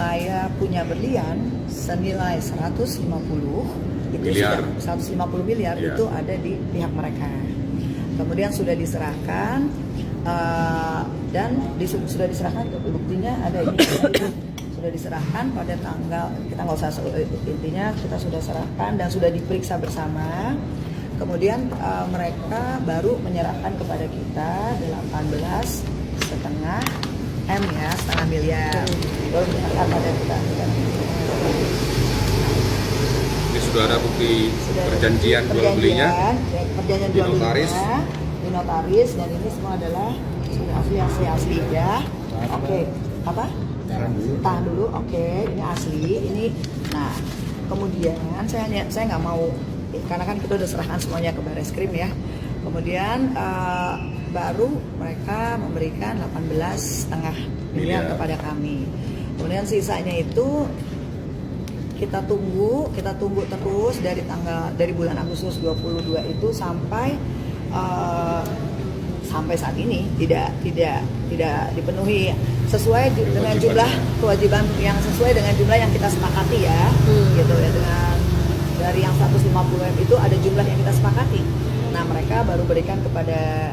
saya punya berlian senilai 150 miliar. 150 miliar Ya. itu ada di pihak mereka. Kemudian sudah diserahkan dan sudah diserahkan, buktinya ada ini sudah diserahkan pada tanggal, kita nggak usah, intinya kita sudah serahkan dan sudah diperiksa bersama. Kemudian mereka baru menyerahkan kepada kita 18,5 M ya, setengah miliar. Baru menyerahkan pada kita. Ini sudah ada bukti perjanjian jual belinya, perjanjian di jual notaris. belinya di notaris, dan ini semua adalah sudah asli ya. Oke, apa? Tahan dulu. Oke, ini asli. Ini, nah kemudian saya nggak mau, karena kan kita udah serahkan semuanya ke Barreskrim ya. Kemudian baru mereka memberikan 18,5 miliar kepada kami. Kemudian sisanya itu kita tunggu terus dari bulan Agustus 22 itu sampai saat ini tidak dipenuhi sesuai dengan jumlah kewajiban yang sesuai dengan jumlah yang kita sepakati ya. Gitu ya, dengan dari yang 150 M itu ada jumlah yang kita sepakati. Nah, mereka baru berikan kepada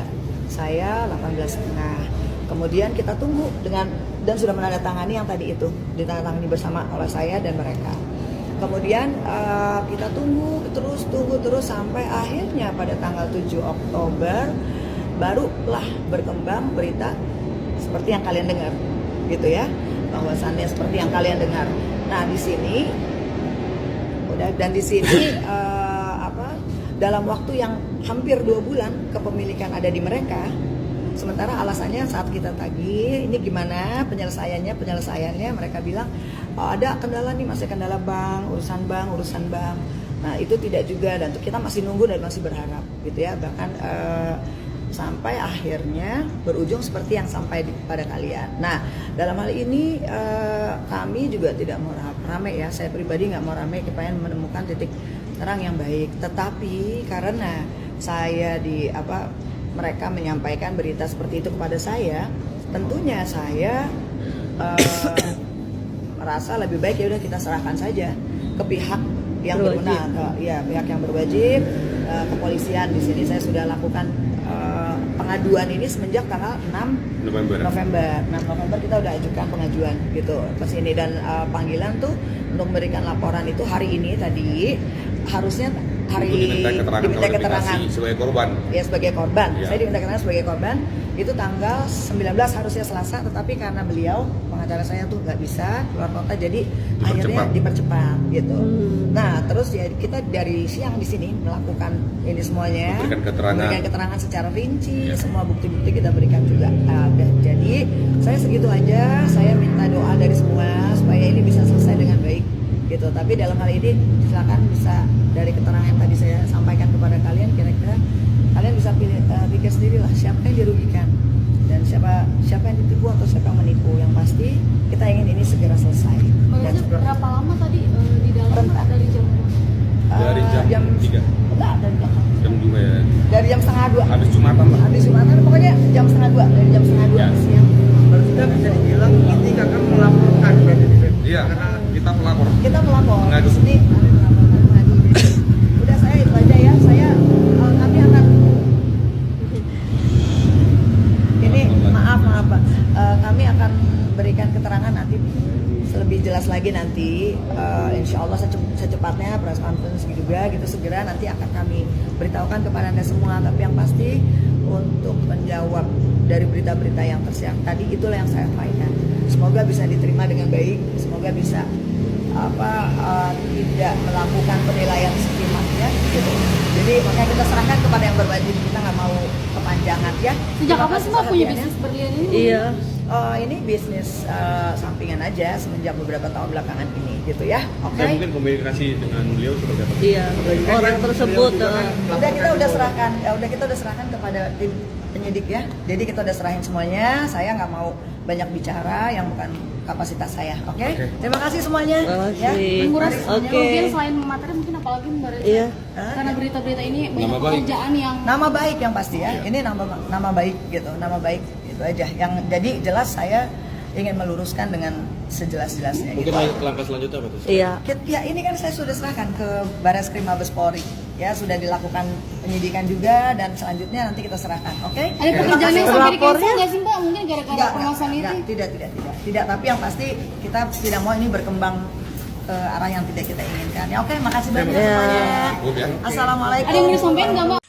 saya 18,5. Kemudian kita tunggu dan sudah menandatangani yang tadi itu, ditandatangani bersama oleh saya dan mereka. Kemudian kita tunggu terus sampai akhirnya pada tanggal 7 Oktober barulah berkembang berita seperti yang kalian dengar, gitu ya, bahwasannya seperti yang kalian dengar. Nah, di sini dalam waktu yang hampir 2 bulan kepemilikan ada di mereka. Sementara alasannya saat kita tagih, ini gimana penyelesaiannya mereka bilang ada kendala nih, masih kendala urusan bank. Nah, itu tidak juga, dan kita masih nunggu dan masih berharap gitu ya. Bahkan sampai akhirnya berujung seperti yang sampai pada kalian. Nah, dalam hal ini kami juga tidak mau ramai ya. Saya pribadi nggak mau ramai, pengen menemukan titik terang yang baik. Tetapi karena saya mereka menyampaikan berita seperti itu kepada saya, tentunya saya merasa lebih baik ya udah kita serahkan saja ke pihak yang berwenang, pihak yang berwajib, kepolisian. Di sini saya sudah lakukan pengaduan ini semenjak tanggal 6 November kita udah ajukan pengajuan gitu ke sini, dan panggilan tuh untuk memberikan laporan itu hari ini tadi, harusnya diminta keterangan sebagai korban. Ya, sebagai korban. Ya. Saya diminta keterangan sebagai korban itu tanggal 19, harusnya Selasa, tetapi karena beliau pengacara saya tuh nggak bisa keluar kota, jadi akhirnya dipercepat gitu. Nah, terus ya kita dari siang di sini melakukan ini semuanya, memberikan keterangan secara rinci, semua bukti-bukti kita berikan juga. Jadi saya segitu aja. Saya minta doa dari semua supaya ini bisa selesai dengan baik gitu. Tapi dalam hal ini silakan bisa dari keterangan yang tadi saya sampaikan kepada kalian, kira-kira kalian bisa pikir sendiri lah siapa yang dirugikan dan siapa yang ditipu atau siapa yang menipu. Yang pasti kita ingin ini segera selesai. Dan berapa lama tadi di dalam dari jam? Dari jam 3. Enggak, dari jam 2 ya. Dari jam setengah 2. Habis Jumatan lah. Habis Jumatan, pokoknya jam setengah 2, dari jam setengah 2 siang. Berarti kan bisa dibilang ini kakak melaporkan ya? Iya, kita pelapor. Kita melapor. Mengadu. Ini mengadu. Udah, saya itu aja ya. Kami akan ini maaf Pak. Kami akan berikan keterangan nanti lebih jelas lagi nanti. Insya Allah secepatnya press conference juga gitu, segera nanti akan kami beritahukan kepada Anda semua. Tapi yang pasti untuk menjawab dari berita-berita yang tersiar tadi, itulah yang saya sampaikan. Semoga bisa diterima dengan baik, semoga bisa tidak melakukan penilaian sekimatnya gitu. Jadi makanya kita serahkan kepada yang berwajib, kita nggak mau kepanjangan ya. Sejak kapan sih Mbak punya bisnis berlian ini? Iya. Ini bisnis sampingan aja semenjak beberapa tahun belakangan ini gitu ya. Oke. Saya mungkin komunikasi dengan beliau seperti apa? Iya, orang tersebut Kita udah serahkan kepada tim penyidik ya. Jadi kita udah serahin semuanya. Saya nggak mau banyak bicara yang bukan kapasitas saya. Oke? Terima kasih semuanya. Ya. Menguras kerugian selain materi mungkin apalagi Mbak Reza? Iya. Karena berita-berita ini banyak Nama baik. pekerjaan yang Nama baik yang pasti ya. Ini nama baik gitu. Nama baik itu aja. Yang jadi jelas saya ingin meluruskan dengan sejelas-jelasnya. Mungkin gitu. langkah selanjutnya apa tuh? Iya. Ya ini kan saya sudah serahkan ke Barreskrim Mabes Polri, ya sudah dilakukan penyidikan juga dan selanjutnya nanti kita serahkan, oke? Ada pekerjaan yang sampai di cancel Lapornya? nggak sih Mbak? Mungkin gara-gara permasalahan itu. Tidak. Tapi yang pasti kita tidak mau ini berkembang ke arah yang tidak kita inginkan. Ya oke, makasih banyak Ya. semuanya. Cukup ya. Assalamualaikum. Ada yang mau disampaikan nggak Mbak?